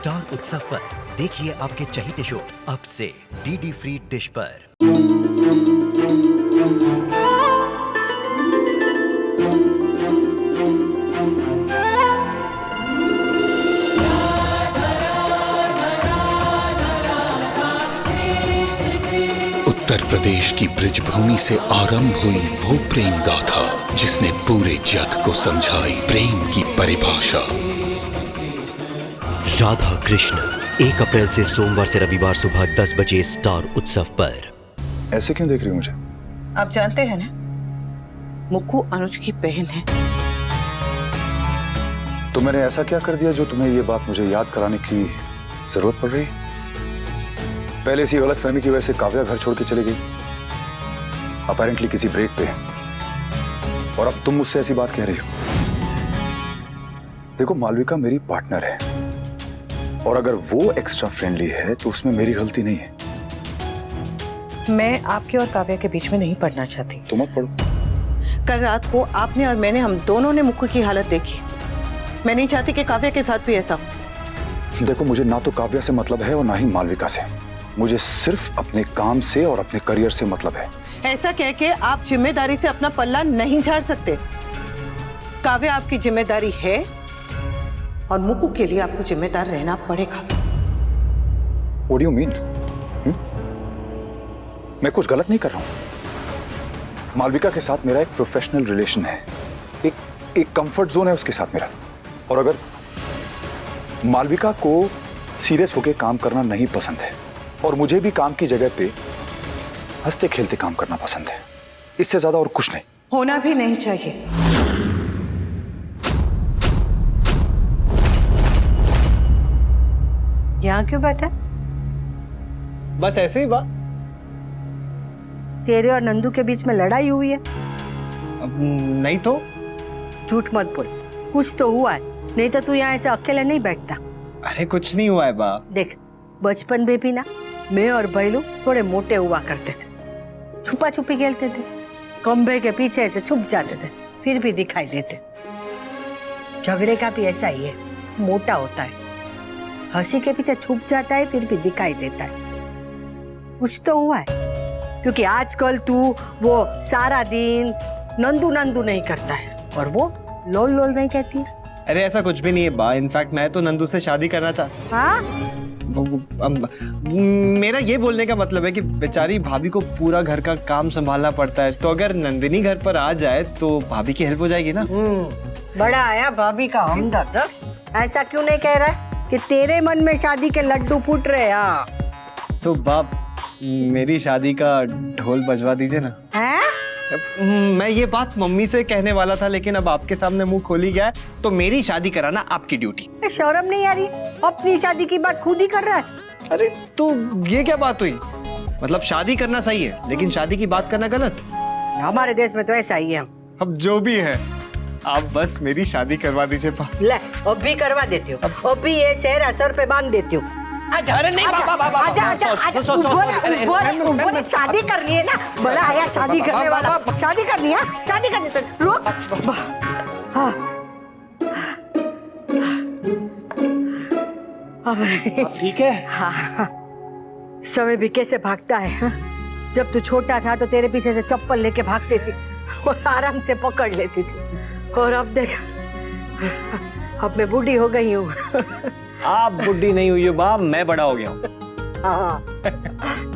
Star उत्सव पर देखिए आपके चहीते शोज अब से डीडी फ्री डिश पर। उत्तर प्रदेश की ब्रिजभूमि से आरंभ हुई वो प्रेम गाथा जिसने पूरे जग को समझाई प्रेम की परिभाषा। राधा कृष्ण 1 अप्रैल से सोमवार से रविवार सुबह 10 बजे स्टार उत्सव पर। ऐसे क्यों देख रही हो मुझे? आप जानते हैं ना, मुक्कू अनुज की बहन है। तो मैंने ऐसा क्या कर दिया जो तुम्हें ये बात मुझे याद कराने की जरूरत पड़ रही? पहले इसी गलतफहमी की वजह से काव्या घर छोड़ के चली गई, अपेरेंटली किसी ब्रेक पे, और अब तुम मुझसे ऐसी बात कह रही हो। देखो, मालविका मेरी पार्टनर है, और अगर वो एक्स्ट्रा फ्रेंडली है तो उसमें मेरी गलती नहीं है। मैं आपके और काव्या के बीच में नहीं पढ़ना चाहती। तुम मत पढ़ो। कल रात को आपने और मैंने, हम दोनों ने मुक्कू की हालत देखी। मैं नहीं चाहती कि काव्या के साथ भी ऐसा हो। देखो, मुझे ना तो काव्या से मतलब है और ना ही मालविका से। मुझे सिर्फ अपने काम से और अपने करियर से मतलब है। ऐसा कह के आप जिम्मेदारी से अपना पल्ला नहीं झाड़ सकते। काव्या आपकी जिम्मेदारी है और मुक्कू के लिए आपको जिम्मेदार रहना पड़ेगा। What do you mean? मैं कुछ गलत नहीं कर रहा हूं। मालविका के साथ मेरा एक प्रोफेशनल रिलेशन है, एक कंफर्ट जोन है उसके साथ मेरा। और अगर मालविका को सीरियस होकर काम करना नहीं पसंद है और मुझे भी काम की जगह पे हंसते खेलते काम करना पसंद है, इससे ज्यादा और कुछ नहीं। होना भी नहीं चाहिए। यहाँ क्यों बैठा? बस ऐसे ही बात। तेरे और नंदू के बीच में लड़ाई हुई है? नहीं तो। झूठ मत बोल, कुछ तो हुआ है, नहीं तो तू यहाँ ऐसे अकेले नहीं बैठता। अरे कुछ नहीं हुआ है बा। देख, बचपन में भी ना मैं और बैलू थोड़े मोटे हुआ करते थे, छुपा छुपी खेलते थे, खंभे के पीछे ऐसे छुप जाते थे, फिर भी दिखाई देते। झगड़े का भी ऐसा ही है, मोटा होता है, हंसी के पीछे छुप जाता है, फिर भी दिखाई देता है। कुछ तो हुआ है, क्योंकि आजकल तू वो सारा दिन नंदू नंदू नहीं करता है और वो लोल लोल नहीं कहती है। अरे ऐसा कुछ भी नहीं है बा। इनफैक्ट मैं तो नंदू से शादी करना चाहता। हाँ? मेरा ये बोलने का मतलब है कि बेचारी भाभी को पूरा घर का काम संभालना पड़ता है, तो अगर नंदिनी घर पर आ जाए तो भाभी की हेल्प हो जाएगी ना। बड़ा आया भाभी का हमदर्द। ऐसा क्यों नहीं कह रहा है कि तेरे मन में शादी के लड्डू फूट रहे हैं? तो बाप, मेरी शादी का ढोल बजवा दीजिए ना। हैं? मैं ये बात मम्मी से कहने वाला था, लेकिन अब आपके सामने मुंह खोली गया है, तो मेरी शादी कराना आपकी ड्यूटी। शर्म नहीं आ रही? अपनी शादी की बात खुद ही कर रहा है। अरे तो ये क्या बात हुई? मतलब शादी करना सही है, लेकिन शादी की बात करना गलत। हमारे देश में तो ऐसा ही है। अब जो भी है, आप बस मेरी शादी करवा दीजिए। ले, अब भी करवा देती हूँ, अब भी ये सेहरा सर पे बांध देती हूँ। अरे नहीं शादी करनी है ना, बड़ा आया शादी करने वाला, शादी करनी है, शादी करनी है, रुक। ठीक है। हाँ, समय भी कैसे भागता है। हाँ? जब तू छोटा था तो तेरे पीछे से चप्पल लेके भागती थी और आराम से पकड़ लेती थी, और अब देख, अब मैं बूढ़ी हो गई हूँ। आप बुढ़ी नहीं हुई हो बा, मैं बड़ा हो गया हूँ। हाँ,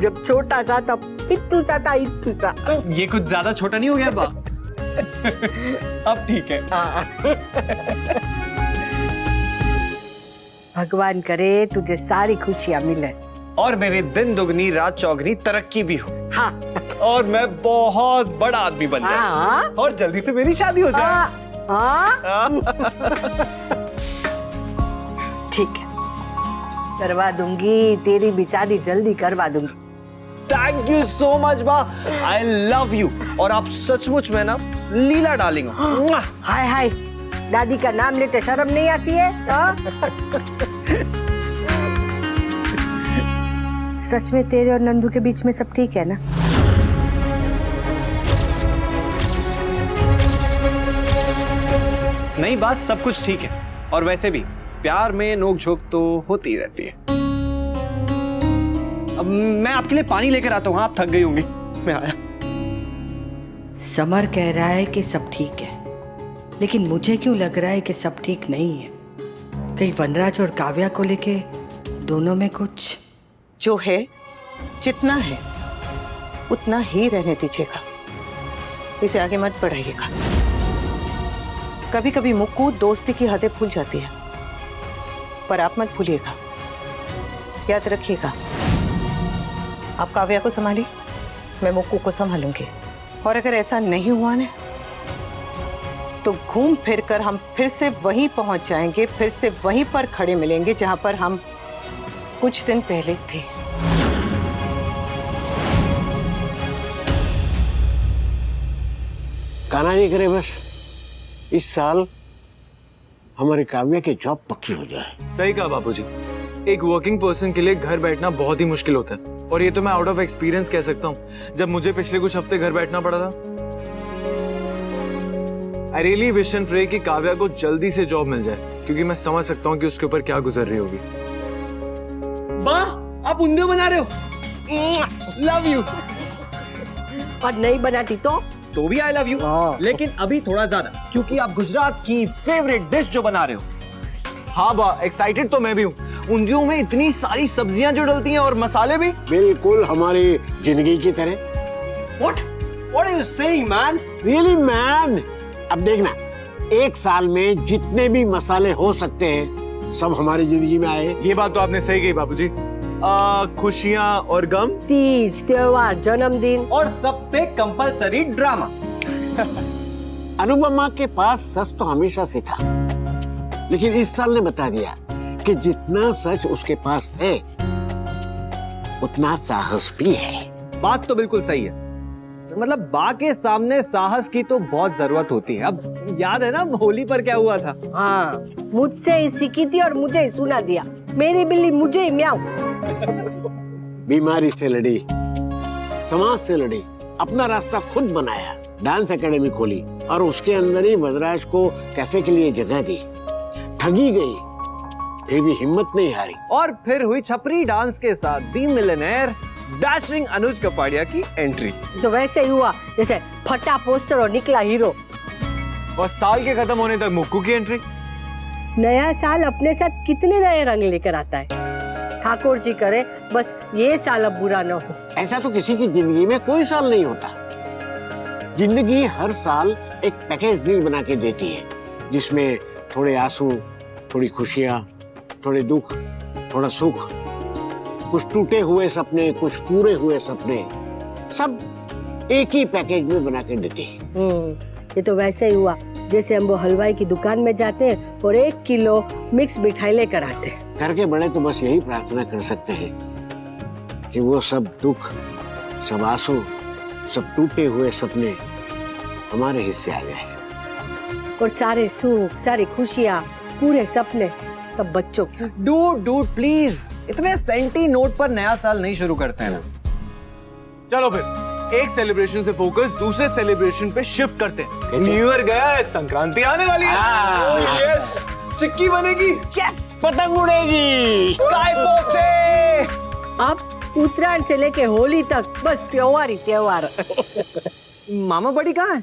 जब छोटा सा तब इत्तू सा था, इत्तू सा। ये कुछ ज्यादा छोटा नहीं हो गया बा? अब ठीक है। भगवान करे तुझे सारी खुशियाँ मिले और मेरे दिन दुगनी रात चौगनी तरक्की भी हो। हाँ, और मैं बहुत बड़ा आदमी बन जाऊं। हाँ, और जल्दी से मेरी शादी हो जाए। हाँ। ठीक है, करवा दूंगी, तेरी भी शादी जल्दी करवा दूंगी। थैंक यू सो मच बा, आई लव यू। और आप सचमुच में ना लीला डार्लिंग हो। हाय हाय, दादी का नाम लेते शर्म नहीं आती है? सच में तेरे और नंदू के बीच में सब ठीक है ना? नहीं बात, सब कुछ ठीक है। और वैसे भी प्यार में नोक-झोंक तो होती रहती है। अब मैं आपके लिए पानी लेकर आता हूँ, आप थक गई होंगी। मैं आया। समर कह रहा है कि सब ठीक है, लेकिन मुझे क्यों लग रहा है कि सब ठीक नहीं है। कहीं वनराज और काव्या को लेके दोनों में कुछ जो है जितना है उतना ही रहने दीजिएगा, इसे आगे मत बढ़ाइएगा। कभी कभी मुक्कू दोस्ती की हदें भूल जाती है, पर आप मत भूलिएगा, याद रखिएगा। आप काव्या को संभालिए, मैं मुक्कू को संभालूंगी। और अगर ऐसा नहीं हुआ ना तो घूम फिर कर हम फिर से वहीं पहुंच जाएंगे, फिर से वहीं पर खड़े मिलेंगे जहां पर हम कुछ दिन पहले थे। कान्हा जी करे बस इस साल हमारे काव्या की जॉब पक्की हो जाए। सही कहा बापूजी, एक वर्किंग पर्सन के लिए घर बैठना बहुत ही मुश्किल होता है, और ये तो मैं आउट ऑफ एक्सपीरियंस कह सकता हूँ, जब मुझे पिछले कुछ हफ्ते घर बैठना पड़ा था। I really wish and pray कि काव्या को जल्दी से जॉब मिल जाए, क्योंकि मैं समझ सकता हूँ कि उसके ऊपर क्या गुजर रही होगी। वाह, आप उंधियो बना रहे हो। Love you. और नहीं बनाती तो भी आई लव यू, लेकिन अभी थोड़ा ज्यादा, क्योंकि आप गुजरात की फेवरेट डिश जो बना रहे हो। हाँ बा, एक्साइटेड तो मैं भी हूँ। उंधियों में इतनी सारी सब्जियां जो डलती हैं और मसाले भी बिल्कुल हमारी जिंदगी की तरह। What are you saying, man? Really man. अब देखना, एक साल में जितने भी मसाले हो सकते हैं सब हमारी जिंदगी में आए। ये बात तो आपने सही कही बापूजी। खुशियां और गम, तीज त्योहार जन्मदिन और सब पे कंपलसरी ड्रामा। अनुपमा के पास सच तो हमेशा से था, लेकिन इस साल ने बता दिया कि जितना सच उसके पास है उतना साहस भी है। बात तो बिल्कुल सही है, मतलब बा के सामने साहस की तो बहुत जरूरत होती है। अब याद है ना होली पर क्या हुआ था? हाँ, मुझसे ही सीखी थी और मुझे ही सुना दिया। मेरी बिल्ली मुझे ही म्याऊं। बीमारी से लड़ी, समाज से लड़ी, अपना रास्ता खुद बनाया, डांस एकेडमी खोली और उसके अंदर ही वनराज को कैफे के लिए जगह दी। ठगी गई, फिर भी हिम्मत नहीं हारी, और फिर हुई छपरी डांस के साथ दी मिलियनेयर डैशिंग अनुज कपाड़िया की एंट्री। तो वैसे ही हुआ जैसे फटा पोस्टर और निकला हीरो। और साल के खत्म होने तक मुक्कू की एंट्री। नया साल अपने साथ कितने नए रंग लेकर आता है। ठाकुर जी करे बस ये साल अब बुरा न हो। ऐसा तो किसी की जिंदगी में कोई साल नहीं होता। जिंदगी हर साल एक पैकेज डील बना के देती है, जिसमें थोड़े आंसू, थोड़ी खुशियां, थोड़े दुख, थोड़ा सुख, कुछ टूटे हुए सपने, कुछ पूरे हुए सपने, सब एक ही पैकेज में बना के देती है। ये तो वैसे ही हुआ जैसे हम वो हलवाई की दुकान में जाते हैं और 1 किलो मिक्स मिठाई लेकर आते हैं। घर के बड़े तो बस यही प्रार्थना कर सकते हैं कि वो सब दुख, सब आंसू, सब टूटे हुए सपने हमारे हिस्से आ जाए और सारे सुख, सारी खुशियाँ, पूरे सपने सब बच्चों के। डूड प्लीज, इतने सेंटी नोट पर नया साल नहीं शुरू करते हैं ना। चलो फिर एक सेलिब्रेशन से फोकस दूसरे सेलिब्रेशन पे शिफ्ट करते हैं। न्यू ईयर गया है, संक्रांति आने वाली है। ओह यस, चिक्की बनेगी, यस, पतंग उड़ेगी, काय पोचे। अब उत्तरायण से लेके होली तक बस त्योहार ही त्योहार। मामा बड़ी कहाँ है?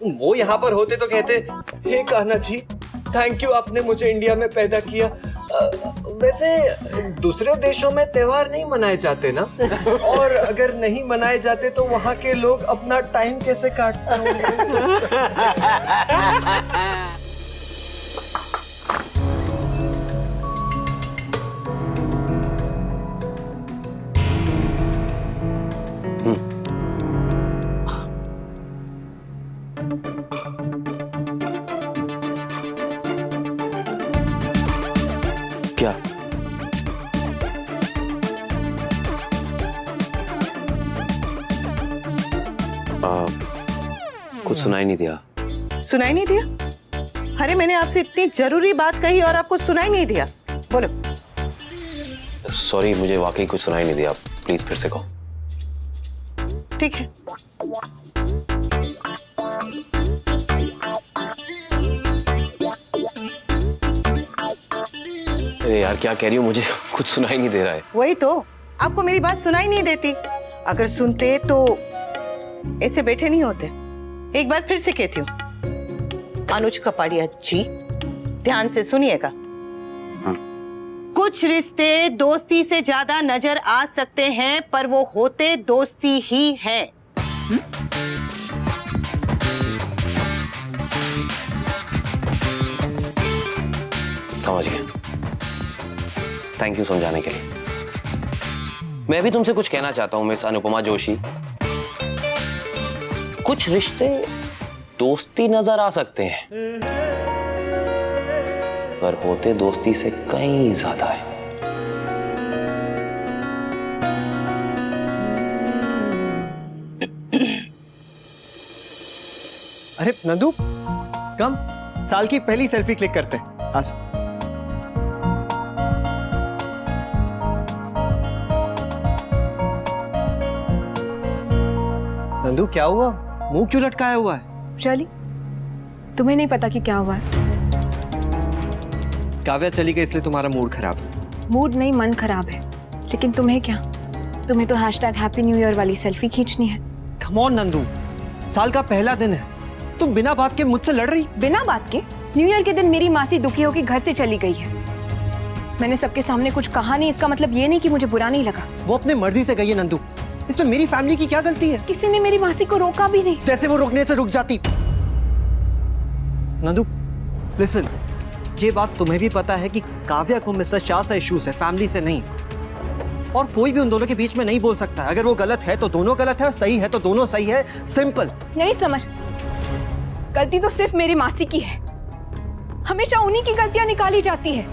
वो यहाँ पर होते तो कहते, हे कान्हा जी, थैंक यू, आपने मुझे इंडिया में पैदा किया। वैसे दूसरे देशों में त्योहार नहीं मनाए जाते ना, और अगर नहीं मनाए जाते तो वहाँ के लोग अपना टाइम कैसे काटते होंगे? क्या? कुछ सुनाई नहीं दिया। सुनाई नहीं दिया? अरे मैंने आपसे इतनी जरूरी बात कही और आपको सुनाई नहीं दिया? बोलो। सॉरी, मुझे वाकई कुछ सुनाई नहीं दिया, प्लीज फिर से कहो। ठीक है। दे यार, क्या कह रही हो? मुझे कुछ सुनाई नहीं दे रहा है। वही तो, आपको मेरी बात सुनाई नहीं देती। अगर सुनते तो ऐसे बैठे नहीं होते। एक बार फिर से कहती हूँ, अनुज कपाड़िया जी, ध्यान से सुनिएगा। कुछ रिश्ते दोस्ती से ज्यादा नजर आ सकते हैं, पर वो होते दोस्ती ही हैं। समझ गया, थैंक यू समझाने के लिए। मैं भी तुमसे कुछ कहना चाहता हूं मिस अनुपमा जोशी। कुछ रिश्ते दोस्ती नजर आ सकते हैं, पर होते दोस्ती से कहीं ज्यादा है। अरे नंदू, कम साल की पहली सेल्फी क्लिक करते हैं आज। नंदू क्या हुआ, मुंह क्यों लटकाया हुआ है? चली, तुम्हें नहीं पता कि क्या हुआ है? काव्या चली गई इसलिए तुम्हारा मूड खराब है। मूड नहीं, मन खराब है। लेकिन तुम्हें क्या, तुम्हें तो हैप्पी न्यू ईयर वाली सेल्फी खींचनी है। कम ऑन नंदू, साल का पहला दिन है, तुम बिना बात के मुझसे लड़ रही? बिना बात के? न्यू ईयर के दिन मेरी मासी दुखी होकर घर से चली गई है। मैंने सबके सामने कुछ कहा नहीं, इसका मतलब ये नहीं कि मुझे बुरा नहीं लगा। वो अपने मर्जी से गई है नंदू, इसमें मेरी फैमिली की क्या गलती है? किसी ने मेरी मासी को रोका भी नहीं। जैसे वो रुकने से रुक जाती। नंदू लिसन, ये बात तुम्हें भी पता है कि काव्या को मिस्टर शाह से इश्यूज है, फैमिली से नहीं। और कोई भी उन दोनों के बीच में नहीं बोल सकता। अगर वो गलत है तो दोनों गलत है, और सही है तो दोनों सही है, सिंपल। नहीं समर, गलती तो सिर्फ मेरी मासी की है। हमेशा उन्हीं की गलतियां निकाली जाती है।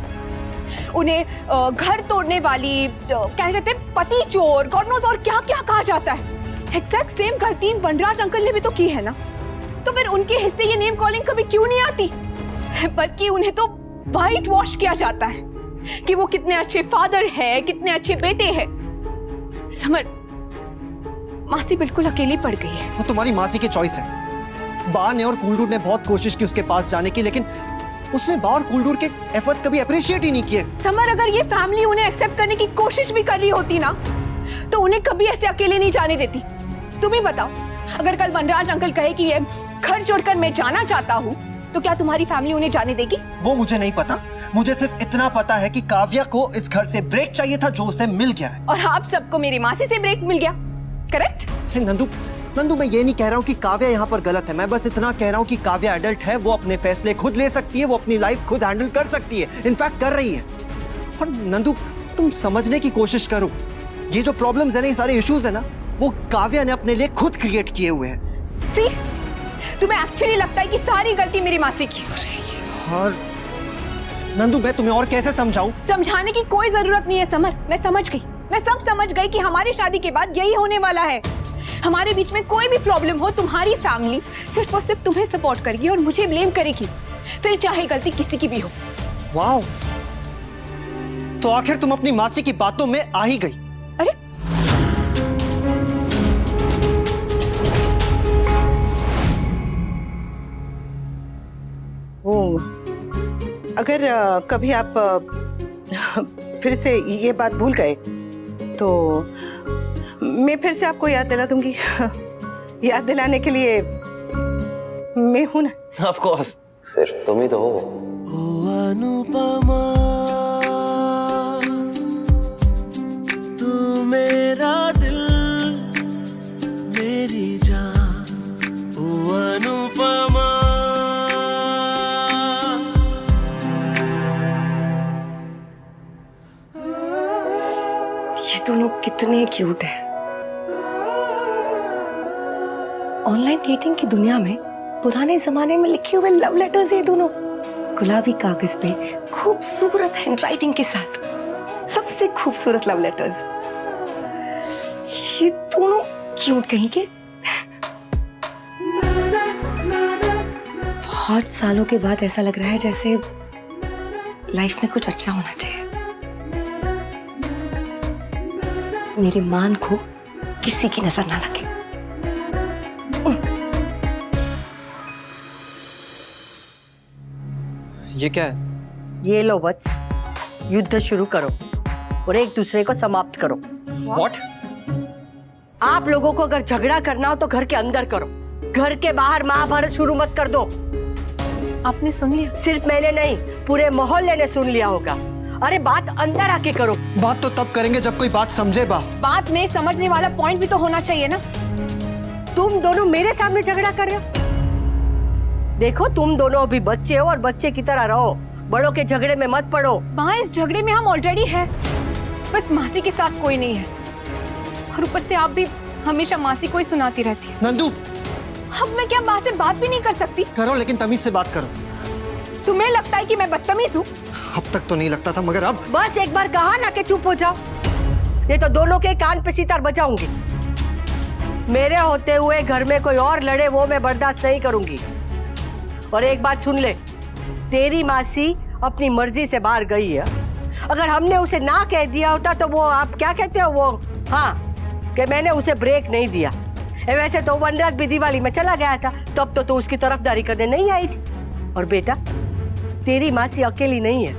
उन्हें घर तोड़ने वाली, क्या कहते हैं, पति चोर, गॉड नोस और क्या क्या कहा जाता है। एग्जैक्ट सेम गलती वनराज अंकल ने भी तो की है ना, तो फिर उनके हिस्से ये नेम कॉलिंग कभी क्यों नहीं आती? बल्कि उन्हें तो वाइट वॉश किया जाता है कि वो कितने अच्छे फादर है, कितने अच्छे बेटे हैं। समर, मासी बिल्कुल अकेली पड़ गई है। वो तुम्हारी मासी की चॉइस है। बा ने और कूलडूड ने बहुत कोशिश की उसके पास जाने की, लेकिन उसने बा और कूलडूड के एफर्ट्स कभी अप्रिशिएट ही नहीं किए। समर, अगर ये फैमिली उन्हें एक्सेप्ट करने की कोशिश भी कर रही होती ना, तो उन्हें कभी ऐसे अकेले नहीं जाने देती। तुम ही बताओ, अगर कल वनराज अंकल कहे कि ये घर छोड़कर मैं जाना चाहता हूँ, तो क्या तुम्हारी फैमिली उन्हें जाने देगी? वो मुझे नहीं पता। मुझे सिर्फ इतना पता है कि काव्या को इस घर से ब्रेक चाहिए था, जो उसे मिल गया है। और आप सबको मेरी मासी से ब्रेक मिल गया, करेक्ट? नंदू, मैं ये नहीं कह रहा हूँ कि काव्या यहाँ पर गलत है। मैं बस इतना कह रहा हूँ कि काव्या एडल्ट है, वो अपने फैसले खुद ले सकती है, वो अपनी लाइफ खुद हैंडल कर सकती है, इनफैक्ट कर रही है। और नंदू, तुम समझने की कोशिश करो, ये जो प्रॉब्लम्स है ना, ये सारे इश्यूज है ना, वो काव्या ने अपने लिए खुद क्रिएट किए हुए हैं। सी, तुम्हें एक्चुअली लगता है कि सारी गलती मेरी मासी की? और नंदू, मैं तुम्हें और कैसे समझाऊं? समझाने की कोई जरूरत नहीं है समर, मैं समझ गई। मैं सब समझ गई कि हमारी शादी के बाद यही होने वाला है। हमारे बीच में कोई भी प्रॉब्लम हो, तुम्हारी फैमिली सिर्फ और सिर्फ तुम्हें सपोर्ट करेगी और मुझे ब्लेम करेगी, फिर चाहे गलती किसी की भी हो। वाओ, तो आखिर तुम अपनी मासी की बातों में आ ही गई। अरे वो, अगर कभी आप फिर से ये बात भूल गए तो मैं फिर से आपको याद दिला दूंगी। याद दिलाने के लिए मैं हूं ना। ऑफ कोर्स, सिर्फ तुम ही तो हो। अनुपमा, तू मेरा दिल, मेरी जान, ओ अनुपमा। ये दोनों कितने क्यूट हैं। ऑनलाइन डेटिंग की दुनिया में पुराने जमाने में लिखे हुए लव लेटर्स ये दोनों, गुलाबी कागज पे खूबसूरत हैंडराइटिंग के साथ, सबसे खूबसूरत लव लेटर्स। ये दोनों क्यूट कहीं के। बहुत सालों के बाद ऐसा लग रहा है जैसे लाइफ में कुछ अच्छा होना चाहिए। मेरी मान को किसी की नजर ना लगे। ये क्या है? ये लो वत्स, युद्ध शुरू करो और एक दूसरे को समाप्त करो। व्हाट? आप लोगों को अगर झगड़ा करना हो तो घर के अंदर करो, घर के बाहर महाभारत शुरू मत कर दो। आपने सुन लिया? सिर्फ मैंने नहीं, पूरे मोहल्ले ने सुन लिया होगा। अरे बात अंदर आके करो। बात तो तब करेंगे जब कोई बात समझे। बात में समझने वाला पॉइंट भी तो होना चाहिए ना। तुम दोनों मेरे सामने झगड़ा कर रहे हो। देखो तुम दोनों अभी बच्चे हो और बच्चे की तरह रहो, बड़ों के झगड़े में मत पड़ो। माँ, इस झगड़े में हम ऑलरेडी हैं, बस मासी के साथ कोई नहीं है, और ऊपर से आप भी हमेशा मासी को ही सुनाती रहती है। नंदू, अब मैं क्या माँ से बात भी नहीं कर सकती? करो लेकिन तमीज से बात करो। तुम्हें लगता है कि मैं बदतमीज हूँ? अब तक तो नहीं लगता था, मगर अब बस एक बार कहा ना कि चुप हो जाओ, ये तो दोनों के कान पे सितार बजाऊंगी। मेरे होते हुए घर में कोई और लड़े वो मैं बर्दाश्त नहीं करूंगी। और एक बात सुन ले, तेरी मासी अपनी मर्जी से बाहर गई है। अगर हमने उसे ना कह दिया होता तो वो, आप क्या कहते हो वो, हाँ, कि मैंने उसे ब्रेक नहीं दिया। वैसे तो वनराज भी दिवाली में चला गया था, तब तो उसकी तरफदारी करने नहीं आई थी। और बेटा, तेरी मासी अकेली नहीं है,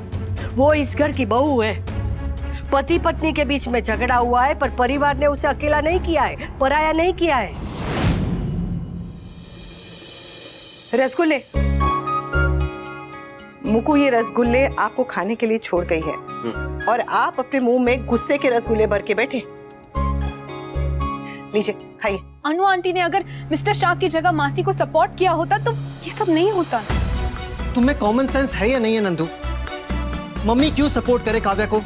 वो इस घर की बहू है। पति पत्नी के बीच में झगड़ा हुआ है, पर परिवार ने उसे अकेला नहीं किया है, पराया नहीं किया है। रसगुल्ले, मुकु ये रसगुल्ले आपको खाने के लिए छोड़ गई है, और आप अपने मुंह में गुस्से के रसगुल्ले भर के बैठे। लीजिए, खाइए। अनु आंटी ने अगर मिस्टर शाह की जगह मासी को सपोर्ट किया होता तो ये सब नहीं होता। तुम्हें कॉमन सेंस है या नहीं है नंदू? मम्मी क्यों सपोर्ट करे काव्या को,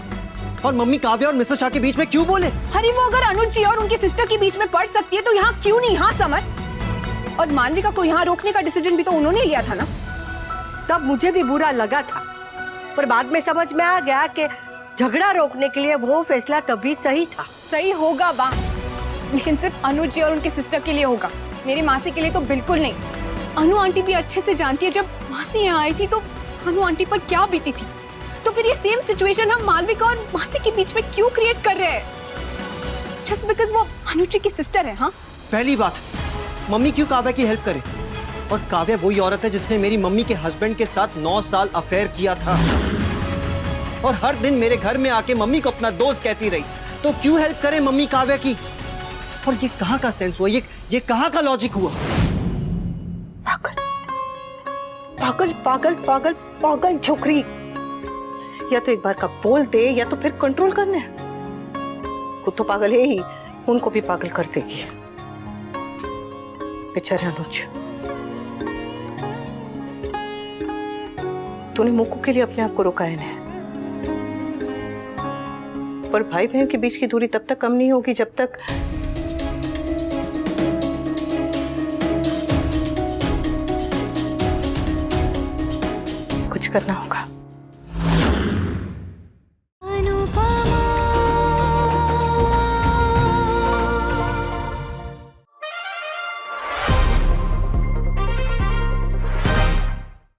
और मम्मी काव्या और मिस्टर शाह के बीच में क्यों बोले? अरे वो अगर अनुज जी और उनकी सिस्टर के बीच में पड़ सकती है तो यहाँ क्यों नहीं? हाँ समर, और मालविका को यहाँ रोकने का डिसीजन भी तो उन्होंने लिया था ना। तब मुझे भी बुरा लगा था, पर बाद में समझ में आ गया कि झगड़ा रोकने के लिए वो फैसला तभी सही था। सही होगा बा, लेकिन सिर्फ अनुज जी और उनके सिस्टर के लिए होगा, मेरी मासी के लिए तो बिल्कुल नहीं। अनु आंटी भी अच्छे से जानती है, जब मासी यहाँ आई थी तो अनु आंटी पर क्या बीती थी। तो फिर ये सेम सिचुएशन हम मालविका और मासी के बीच में क्यों क्रिएट कर रहे हैं? जस्ट बिकॉज वो अनुज जी की सिस्टर है। हाँ, पहली बात, मम्मी क्यों काव्या की हेल्प करे? और काव्या वही औरत है जिसने मेरी मम्मी के हस्बैंड के साथ 9 साल अफेयर किया था, और हर दिन मेरे घर में आके मम्मी को अपना दोस्त कहती रही। तो क्यों हेल्प करे मम्मी काव्या की? और ये कहाँ का सेंस हुआ? ये कहाँ का लॉजिक हुआ? पागल पागल पागल पागल छोकरी, या तो एक बार का बोल दे या तो फिर कंट्रोल करना है। खुद तो पागल है ही, उनको भी पागल कर देगी। बेचारे अनुज, तूने मुक्कू के लिए अपने आप को रोका है, पर भाई बहन के बीच की दूरी तब तक कम नहीं होगी जब तक कुछ करना होगा।